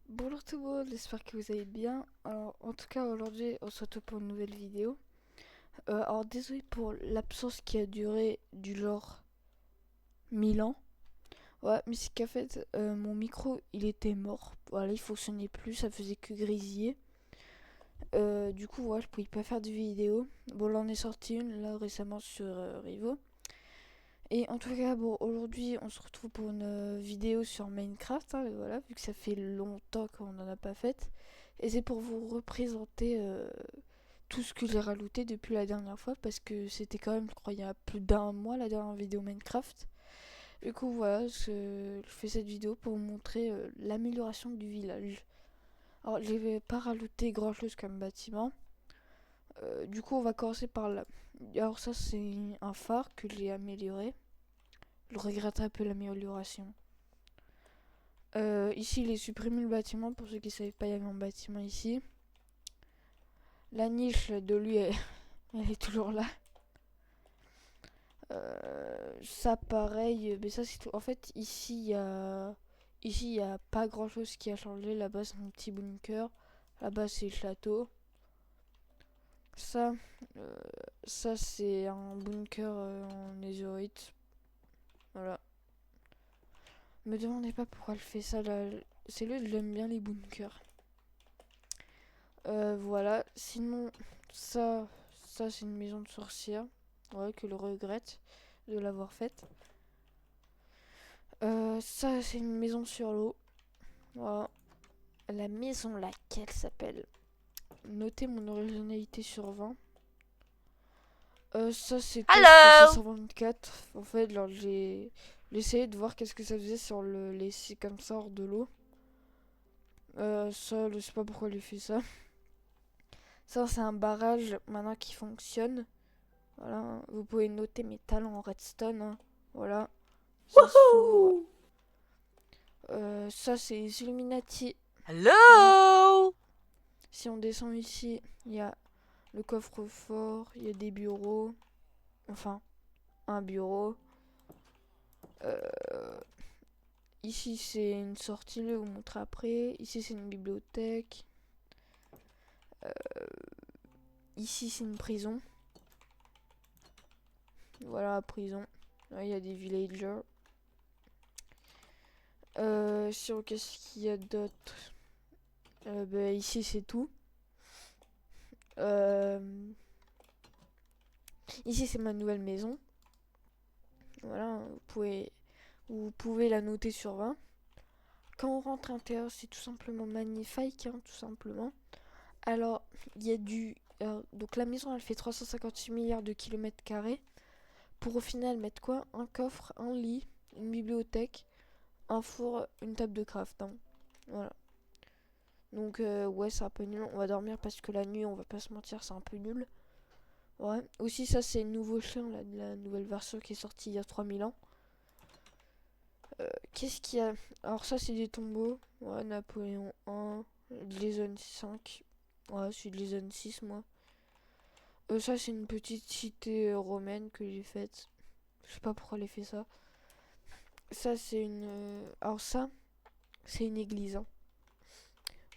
Bonjour tout le monde, j'espère que vous allez bien. Alors, en tout cas, aujourd'hui, on se retrouve pour une nouvelle vidéo. Alors, désolé pour l'absence qui a duré du genre 1000 ans. Ouais, mais c'est qu'en fait, mon micro, il était mort. Voilà, il fonctionnait plus, ça faisait que grésiller. Du coup, voilà, je pouvais pas faire de vidéo. Bon, là, on est sorti une, là, récemment sur Rivo. Et en tout cas, bon, aujourd'hui, on se retrouve pour une vidéo sur Minecraft, hein, voilà, vu que ça fait longtemps qu'on n'en a pas fait. Et c'est pour vous représenter tout ce que j'ai rajouté depuis la dernière fois, parce que c'était quand même, je crois, il y a plus d'un mois la dernière vidéo Minecraft. Du coup, voilà, je fais cette vidéo pour vous montrer l'amélioration du village. Alors, je vais pas rajouté grand chose comme bâtiment. Du coup, on va commencer par là. Alors, ça, c'est un phare que j'ai amélioré. Je regrette un peu l'amélioration. Ici, il est supprimé le bâtiment. Pour ceux qui ne savaient pas, il y avait un bâtiment ici. La niche de lui, elle est toujours là. Ça, pareil. Mais ça, c'est tout. En fait, ici, il y a pas grand chose qui a changé. Là-bas, c'est un petit bunker. Là-bas, c'est le château. Ça, euh, ça c'est un bunker en netherite. Voilà. Me demandez pas pourquoi elle fait ça là. C'est lui, j'aime bien les bunkers. Voilà. Sinon, ça, ça c'est une maison de sorcière. Ouais, que le regrette de l'avoir faite. Ça, c'est une maison sur l'eau. Voilà. La maison laquelle s'appelle. Notez mon originalité sur 20. Ça, c'est test Hello! 524. En fait, genre, j'ai essayé de voir qu'est-ce que ça faisait sur le laisser comme ça hors de l'eau. Ça, je sais pas pourquoi il fait ça. Ça, c'est un barrage maintenant qui fonctionne. Voilà, vous pouvez noter mes talents en redstone, hein. Voilà, ça s'ouvre. Woohoo! Ça, c'est les Illuminati. Voilà. Hello! Si on descend ici, il y a le coffre-fort, il y a des bureaux. Enfin, un bureau. Euh, Ici, c'est une sortie, je vais vous montrer après. Ici, c'est une bibliothèque. Euh, Ici, c'est une prison. Voilà, prison. Là, il y a des villagers. Sur qu'est-ce qu'il y a d'autre? Bah, ici, c'est tout. Euh, Ici, c'est ma nouvelle maison. Voilà, vous pouvez la noter sur 20. Quand on rentre à l'intérieur, c'est tout simplement magnifique, hein, tout simplement. Alors, il y a donc la maison, elle fait 356 milliards de kilomètres carrés. Pour au final mettre quoi? Un coffre, un lit, une bibliothèque, un four, une table de craft, hein. Voilà. Donc, ouais, c'est un peu nul. On va dormir parce que la nuit, on va pas se mentir, c'est un peu nul. Ouais. Aussi, ça, c'est le nouveau chien, là, de la nouvelle version qui est sortie il y a 3000 ans. Qu'est-ce qu'il y a? Alors, ça, c'est des tombeaux. Ouais, Napoléon 1, Jason 5. Ouais, je suis Jason 6, moi. Ça, c'est une petite cité romaine que j'ai faite. Je sais pas pourquoi elle a fait ça. Ça, c'est une. Alors, ça, c'est une église, hein.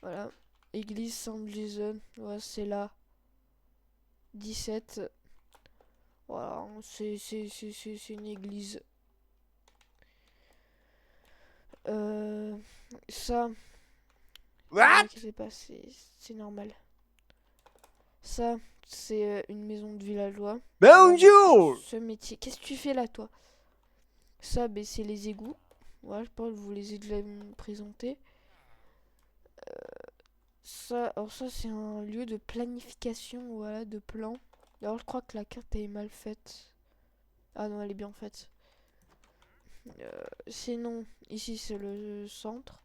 Voilà. Église Saint-Jason. Ouais, c'est là. 17. Voilà, c'est une église. Euh, Ça, vous What? inquiétez pas, c'est normal. Ça, c'est une maison de villageois. Voilà, donc Bonjour! ce métier. Qu'est-ce que tu fais là, toi? Ça, ben, c'est les égouts. Voilà, je pense que vous les ai déjà présentés. Ça, alors ça, c'est un lieu de planification, voilà, de plan. Alors, je crois que la carte est mal faite. Ah non, elle est bien faite. Sinon, ici, c'est le centre.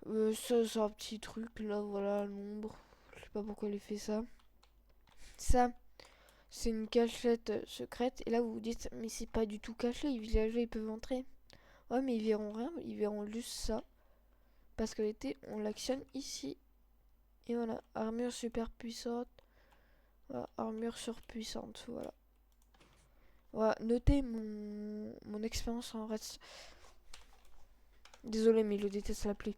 Ça, c'est un petit truc, là, voilà, l'ombre. Je sais pas pourquoi elle a fait ça. Ça, c'est une cachette secrète. Et là, vous vous dites, mais c'est pas du tout caché, les villageois, ils peuvent entrer. Ouais, mais ils verront rien, ils verront juste ça. Parce qu'en été, on l'actionne ici. Et voilà, armure super puissante. Voilà, armure surpuissante, voilà. Voilà, notez mon expérience en reste. Désolé, mais je déteste l'appeler.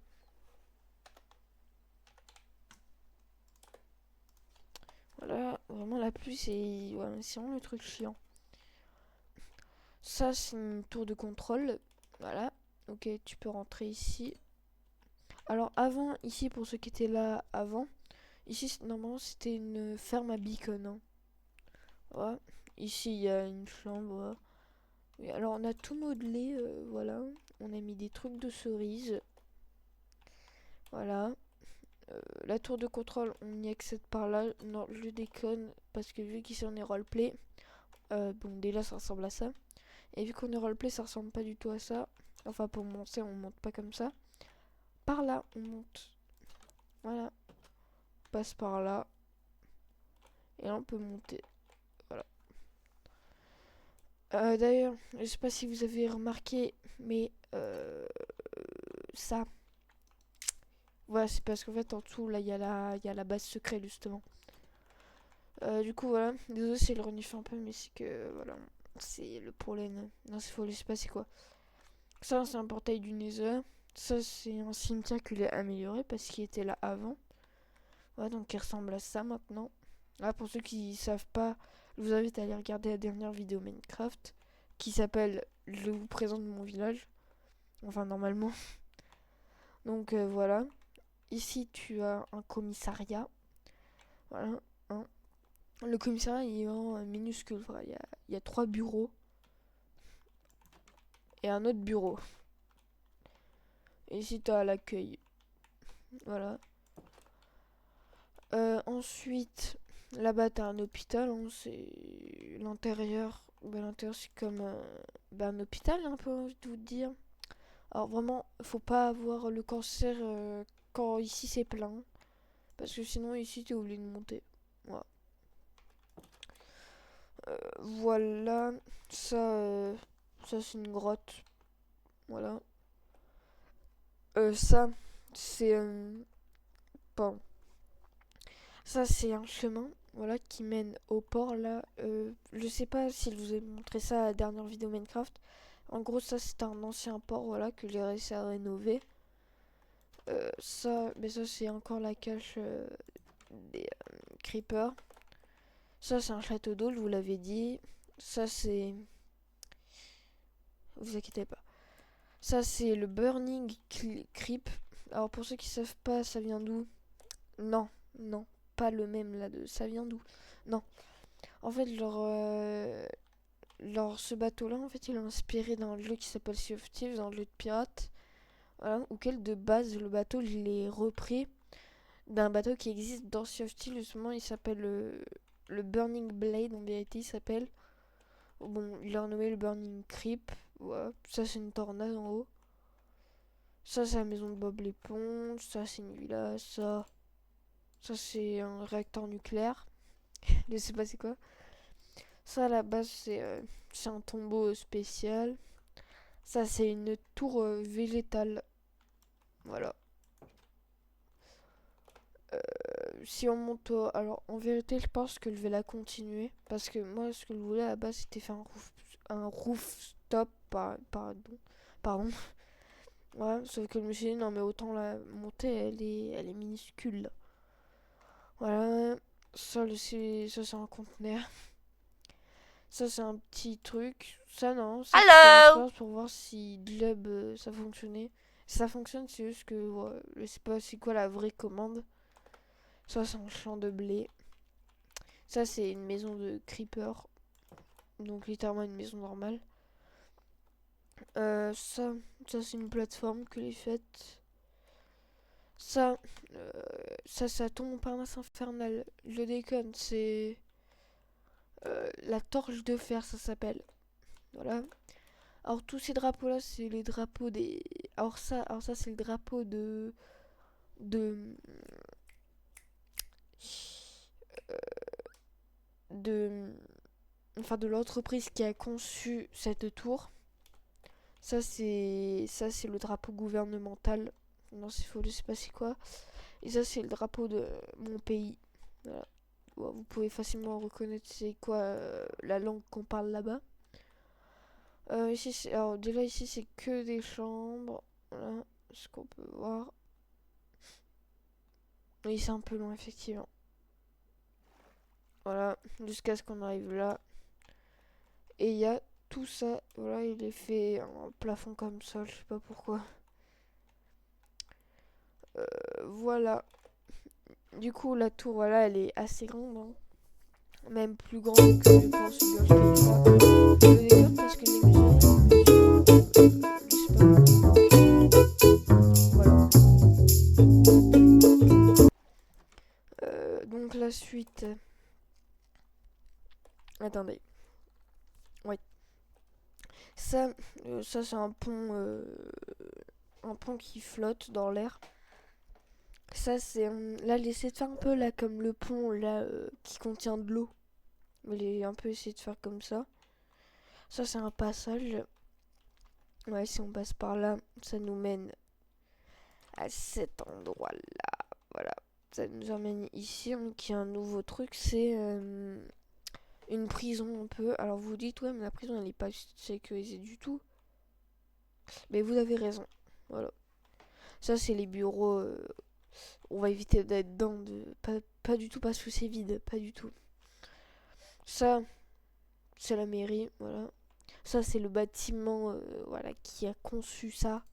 Voilà, vraiment la pluie c'est ouais, c'est vraiment le truc chiant. Ça c'est une tour de contrôle. Voilà. Ok, tu peux rentrer ici. Alors avant, ici pour ceux qui étaient là avant, ici normalement c'était une ferme à bacon. Hein. Voilà. Ici il y a une chambre. Voilà. Et alors on a tout modelé, voilà. On a mis des trucs de cerises. Voilà. La tour de contrôle, on y accède par là. Non, je déconne, parce que vu qu'ici on est roleplay, bon déjà ça ressemble à ça. Et vu qu'on est roleplay, ça ressemble pas du tout à ça. Enfin pour monter, on monte pas comme ça. Par là, on monte. Voilà. On passe par là. Et là on peut monter. Voilà. D'ailleurs, je sais pas si vous avez remarqué, mais ça. Voilà, c'est parce qu'en fait en dessous là il y a la base secrète justement. Du coup voilà, désolé si le renifle un peu, mais c'est que voilà, c'est le pollen. Non, c'est faux, je sais pas c'est quoi. Ça c'est un portail du Nether. Ça c'est un cimetière qu'il a amélioré parce qu'il était là avant. Voilà, donc il ressemble à ça maintenant. Là pour ceux qui savent pas, je vous invite à aller regarder la dernière vidéo Minecraft qui s'appelle Je vous présente mon village. Enfin normalement. Donc voilà. Ici tu as un commissariat. Voilà. Hein. Le commissariat il est en minuscule. Voilà. Il y a 3 bureaux et un autre bureau. Et ici tu as l'accueil. Voilà. Ensuite, là-bas t'as un hôpital. Hein, c'est l'intérieur. Ben, l'intérieur c'est comme un hôpital, un peu envie de vous dire. Alors vraiment, faut pas avoir le cancer quand ici c'est plein. Parce que sinon ici t'es obligé de monter. Voilà. Voilà. Ça, ça c'est une grotte. Voilà. Ça, c'est... pardon. Ça, c'est un chemin, voilà, qui mène au port, là. Je sais pas si je vous ai montré ça à la dernière vidéo Minecraft. En gros, ça, c'est un ancien port, voilà, que j'ai réussi à rénover. Mais ça, c'est encore la cache des creepers. Ça, c'est un château d'eau, je vous l'avais dit. Ça, c'est... Vous inquiétez pas. Ça, c'est le Burning Creep. Alors, pour ceux qui savent pas, ça vient d'où? Non, non, pas le même là de. Ça vient d'où? Non. En fait, ce bateau-là, en fait, il est inspiré d'un jeu qui s'appelle Sea of Thieves, un jeu de pirates. Voilà, auquel de base, le bateau, il est repris d'un bateau qui existe dans Sea of Thieves. Justement, il s'appelle le Burning Blade, en vérité, il s'appelle. Bon, il a renommé le Burning Creep. Voilà. Ça, c'est une tornade en haut. Ça, c'est la maison de Bob l'éponge. Ça, c'est une villa. Ça c'est un réacteur nucléaire. Je sais pas c'est quoi. Ça, à la base, c'est un tombeau spécial. Ça, c'est une tour végétale. Voilà. Si on monte alors, en vérité, je pense que je vais la continuer. Parce que moi, ce que je voulais à la base, c'était faire un rooftop. Pardon. Voilà. Sauf que je me suis dit, non, mais autant la monter, elle est minuscule. Voilà. Ça, c'est un conteneur. Ça, c'est un petit truc. Ça, non. Ça, c'était une Hello! expérience pour voir si Glub, ça fonctionnait. Si ça fonctionne, c'est juste que ouais, je sais pas c'est quoi la vraie commande. Ça, c'est un champ de blé. Ça, c'est une maison de creeper. Donc, littéralement une maison normale. Ça, c'est une plateforme que j'ai faite. Ça, euh, ça tombe Montparnasse infernal. Je déconne, c'est la torche de fer, ça s'appelle. Voilà. Alors tous ces drapeaux là, c'est les drapeaux des. Alors ça c'est le drapeau de de enfin de l'entreprise qui a conçu cette tour. Ça c'est le drapeau gouvernemental. Non c'est faux, je sais pas c'est quoi. Et ça c'est le drapeau de mon pays. Voilà. Ouais, vous pouvez facilement reconnaître c'est quoi la langue qu'on parle là-bas. Alors déjà ici c'est que des chambres. Voilà ce qu'on peut voir. Oui, c'est un peu long, effectivement. Voilà, jusqu'à ce qu'on arrive là. Et il y a tout ça, voilà, il est fait en plafond comme ça, je sais pas pourquoi. Voilà. Du coup, la tour, voilà, elle est assez grande, hein. Même plus grande que je pense Burj Khalifa. Le décor, parce que les maisons, je sais pas voilà. Donc la suite. Attendez. Ouais. Ça, ça c'est un pont qui flotte dans l'air. Ça c'est là, il essaie de faire un peu là comme le pont là qui contient de l'eau. Il est un peu essayé de faire comme ça. Ça c'est un passage. Ouais, si on passe par là, ça nous mène à cet endroit-là. Voilà. Ça nous emmène ici, qui a un nouveau truc, c'est une prison un peu. Alors vous dites, ouais, mais la prison elle est pas sécurisée du tout. Mais vous avez raison. Voilà. Ça c'est les bureaux. On va éviter d'être dedans. Pas du tout parce que c'est vide. Pas du tout. Ça, c'est la mairie. Voilà. Ça c'est le bâtiment voilà, qui a conçu ça.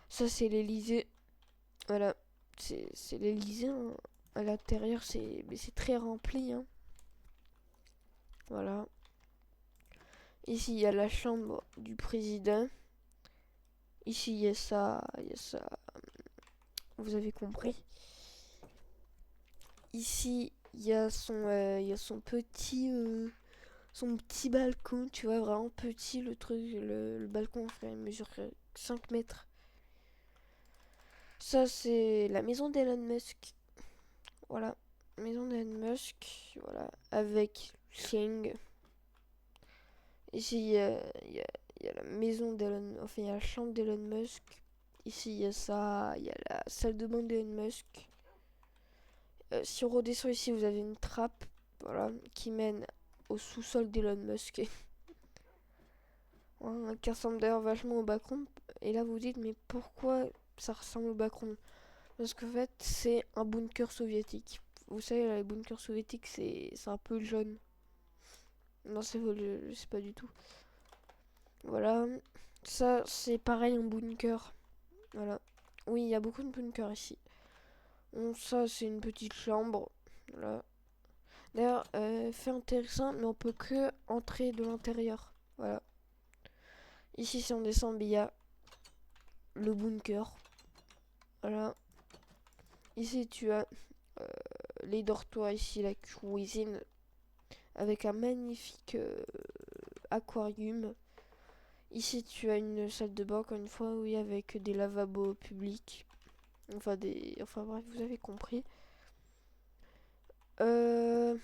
Ça c'est l'Elysée. Voilà. C'est l'Elysée. Hein. À l'intérieur, c'est très rempli. Hein. Voilà. Ici, il y a la chambre du président. Ici, il y a ça. Il y a ça. Vous avez compris. Ici, il y a son petit balcon. Tu vois, vraiment petit le truc. Le balcon, il mesure 5 mètres. Ça, c'est la maison d'Elon Musk. Voilà. Maison d'Elon Musk. Voilà. Avec Cheng. Ici, il y a la maison d'Elon... Enfin, il y a la chambre d'Elon Musk. Ici, il y a ça. Il y a la salle de bain d'Elon Musk. Si on redescend ici, vous avez une trappe. Voilà. Qui mène au sous-sol d'Elon Musk. Voilà, qui ressemble d'ailleurs vachement au backroom. Et là, vous vous dites, mais pourquoi ça ressemble au backroom? Parce qu'en fait, c'est un bunker soviétique. Vous savez, là, les bunkers soviétiques, c'est un peu jaune. Non, c'est je sais pas du tout. Voilà. Ça, c'est pareil, un bunker. Voilà. Oui, il y a beaucoup de bunkers ici. Donc, ça, c'est une petite chambre. Voilà. D'ailleurs, fait intéressant, mais on peut que entrer de l'intérieur. Voilà. Ici, si on descend, il y a le bunker. Voilà. Ici, tu as les dortoirs. Ici, la cuisine. Avec un magnifique aquarium. Ici, tu as une salle de bain, encore une fois, oui, avec des lavabos publics. Enfin bref, vous avez compris. Euh...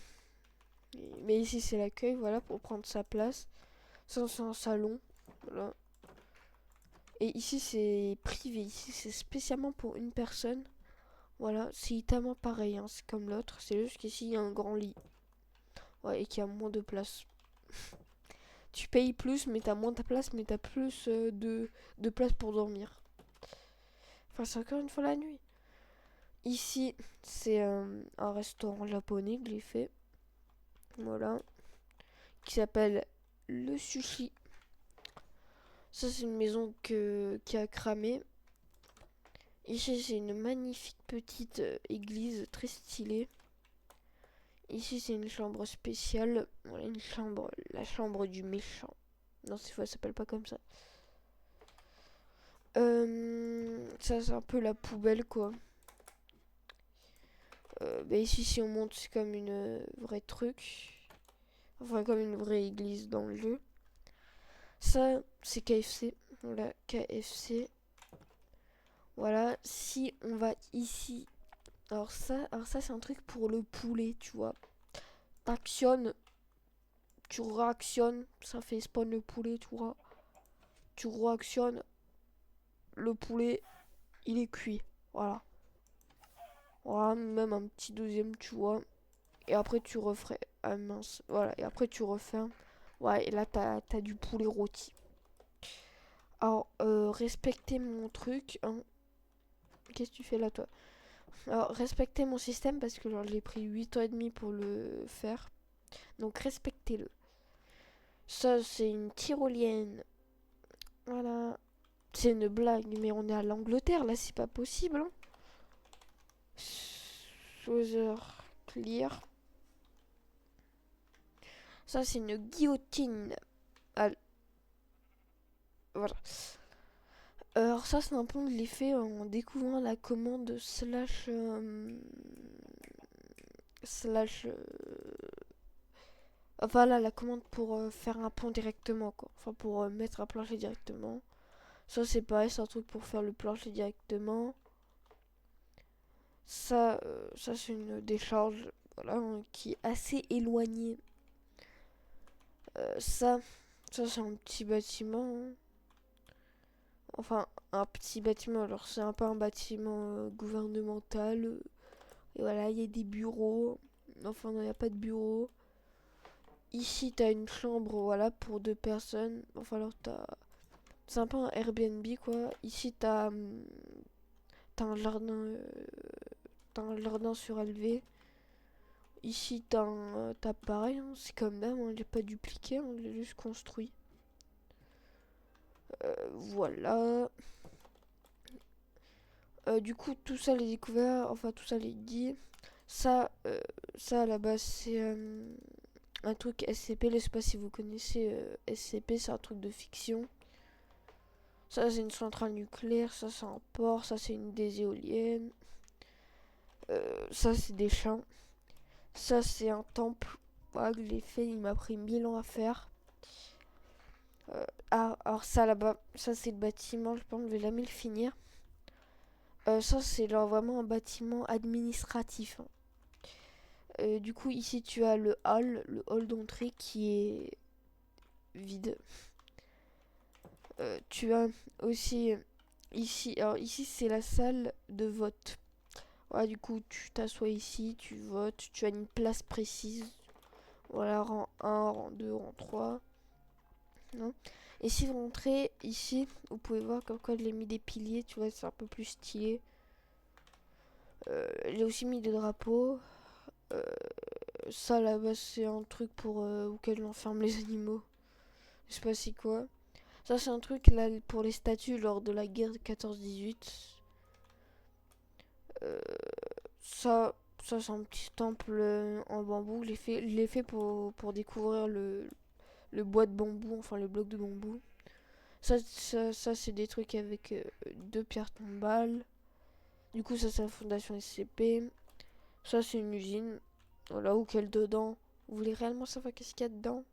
Mais ici, c'est l'accueil, voilà, pour prendre sa place. Ça, c'est un salon. Voilà. Et ici, c'est privé. Ici, c'est spécialement pour une personne. Voilà, c'est littéralement pareil, hein, c'est comme l'autre. C'est juste qu'ici, il y a un grand lit. Ouais, et qu'il y a moins de place. Tu payes plus, mais t'as moins de place, mais t'as plus de place pour dormir. Enfin, c'est encore une fois la nuit. Ici, c'est un restaurant japonais que j'ai fait. Voilà. Qui s'appelle le Sushi. Ça, c'est une maison qui a cramé. Ici, c'est une magnifique petite église très stylée. Ici, c'est une chambre spéciale. Voilà, la chambre du méchant. Non, cette fois, ça s'appelle pas comme ça. Ça, c'est un peu la poubelle, quoi. Bah ici, si on monte, c'est comme une vraie truc. Enfin, comme une vraie église dans le jeu. Ça, c'est KFC. Voilà, KFC. Voilà, si on va ici. Alors ça c'est un truc pour le poulet, tu vois. T'actionnes, tu réactionnes, ça fait spawn le poulet, tu vois. Tu réactionnes, le poulet, il est cuit. Voilà. Voilà, même un petit deuxième, tu vois. Et après tu referais. Ah mince. Voilà, et après tu refermes. Ouais, et là t'as du poulet rôti. Alors, respectez mon truc. Hein. Qu'est-ce que tu fais là, toi? Alors, respectez mon système parce que genre, j'ai pris 8 ans et demi pour le faire. Donc, respectez-le. Ça, c'est une tyrolienne. Voilà. C'est une blague, mais on est à l'Angleterre, là, c'est pas possible. Hein. Sauzer clear. Ça, c'est une guillotine. Ah, voilà. Alors ça, c'est un peu de l'effet en découvrant la commande slash... slash... enfin là, la commande pour faire un pont directement, quoi. Enfin, pour mettre un plancher directement. Ça, c'est pareil, c'est un truc pour faire le plancher directement. Ça c'est une décharge, voilà, hein, qui est assez éloignée. Ça, c'est un petit bâtiment. Hein. Enfin, un petit bâtiment. Alors, c'est un peu un bâtiment gouvernemental. Et voilà, il y a des bureaux. Enfin, non, il n'y a pas de bureau. Ici, t'as une chambre, voilà, pour 2 personnes. Enfin, alors, c'est un peu un Airbnb, quoi. Ici, t'as un jardin... t'as un jardin surélevé. Ici, t'as pareil, hein, c'est comme d'hab, hein, il n'est pas dupliqué, on l'a juste construit. Voilà. Du coup, tout ça, les découverts, enfin, tout ça, les dit. Ça à la base, c'est un truc SCP. Je sais pas si vous connaissez SCP, c'est un truc de fiction. Ça, c'est une centrale nucléaire. Ça, c'est un port. Ça, c'est une des éoliennes. Ça, c'est des champs. Ça, c'est un temple. Voilà, que j'ai fait. Il m'a pris 1000 ans à faire. Alors ça là-bas, ça c'est le bâtiment, je pense que je vais jamais le finir. Ça c'est genre vraiment un bâtiment administratif. Hein. Du coup ici tu as le hall d'entrée qui est vide. Tu as aussi ici, alors ici c'est la salle de vote. Voilà, du coup tu t'assois ici, tu votes, tu as une place précise. Voilà, rang 1, rang 2, rang 3. Non. Et si vous rentrez ici, vous pouvez voir comme quoi j'ai mis des piliers, tu vois, c'est un peu plus stylé. J'ai aussi mis des drapeaux. Euh, Ça là-bas, c'est un truc pour auquel on enferme les animaux. Je sais pas si quoi. Ça, c'est un truc là pour les statues lors de la guerre de 14-18. Euh, ça, ça c'est un petit temple en bambou. Je l'ai fait pour découvrir le bois de bambou, enfin le bloc de bambou. Ça c'est des trucs avec 2 pierres tombales. Du coup, ça, c'est la fondation SCP. Ça, c'est une usine. Voilà, ou qu'elle dedans. Vous voulez réellement savoir qu'est-ce qu'il y a dedans?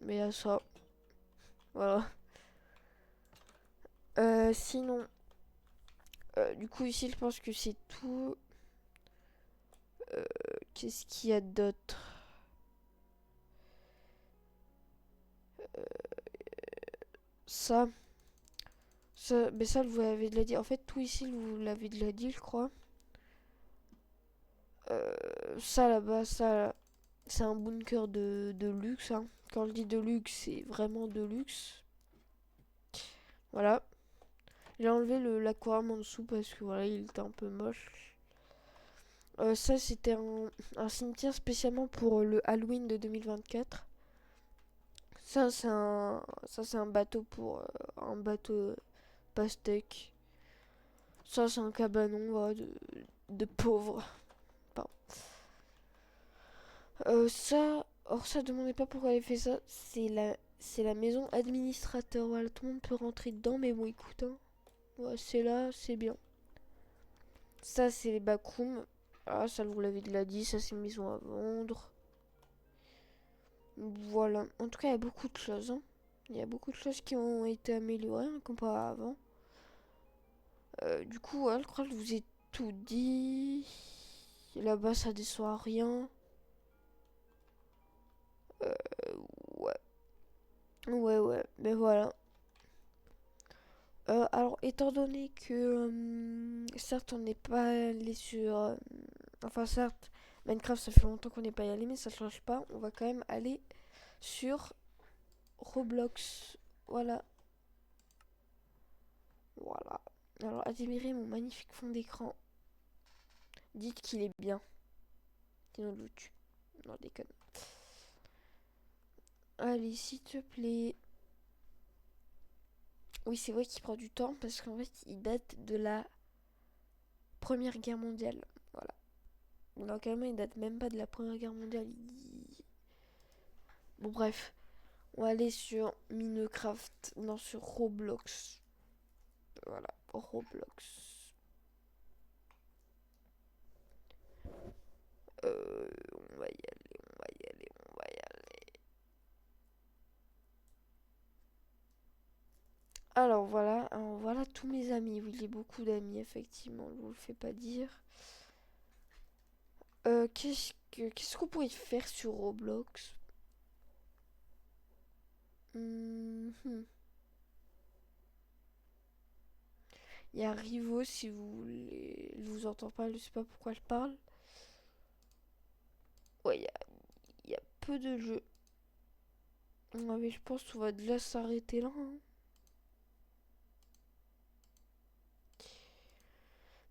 Mais il y a ça. Voilà. Sinon, du coup, ici, je pense que c'est tout. Qu'est-ce qu'il y a d'autre? Ça. Mais ça, vous l'avez déjà dit. En fait, tout ici, vous l'avez déjà dit, je crois. Ça là-bas, ça, c'est un bunker de luxe. Hein. Quand je dis de luxe, c'est vraiment de luxe. Voilà. J'ai enlevé l'aquarium en dessous parce que voilà, il était un peu moche. Ça, c'était un cimetière spécialement pour le Halloween de 2024. Ça, c'est un bateau pour un bateau pastèque. Ça, c'est un cabanon voilà, de pauvres. Pardon. Or ça, demandez pas pourquoi elle fait ça. C'est la maison administrateur. Voilà, tout le monde peut rentrer dedans, mais bon, écoute, hein. Ouais, c'est là, c'est bien. Ça, c'est les backrooms. Ah, ça, vous l'avez déjà dit. Ça, c'est une maison à vendre. Voilà. En tout cas, il y a beaucoup de choses. Hein. Il y a beaucoup de choses qui ont été améliorées hein, comparé à avant. Du coup, ouais, je crois que je vous ai tout dit. Là-bas, ça déçoit rien. Euh, ouais. Ouais. Mais voilà. Alors, étant donné que, certes, on n'est pas allé sur... enfin, certes, Minecraft, ça fait longtemps qu'on n'est pas y allé, mais ça change pas. On va quand même aller sur Roblox. Voilà. Voilà. Alors, admirez mon magnifique fond d'écran. Dites qu'il est bien. Sinon je vous tue. Non, déconne. Allez, s'il te plaît. Oui, c'est vrai qu'il prend du temps parce qu'en fait, il date de la Première Guerre mondiale. Voilà. Donc, carrément, il date même pas de la Première Guerre mondiale. Bon, bref. On va aller sur Minecraft. Non, sur Roblox. Voilà, Roblox. On va y aller, on va y aller, on va y aller. Alors voilà tous mes amis. Oui, j'ai beaucoup d'amis, effectivement, je vous le fais pas dire. Qu'est-ce qu'on pourrait faire sur Roblox? Mhm. Il y a Rivo si vous voulez. Je vous entends pas, je sais pas pourquoi je parle. Ouais, il y a peu de jeux. Ouais, mais je pense qu'on va déjà s'arrêter là, hein.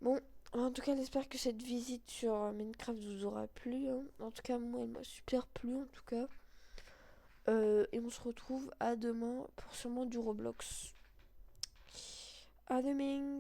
Bon, en tout cas, j'espère que cette visite sur Minecraft vous aura plu, hein. En tout cas, moi, elle m'a super plu, en tout cas. Et on se retrouve à demain pour sûrement du Roblox. À demain!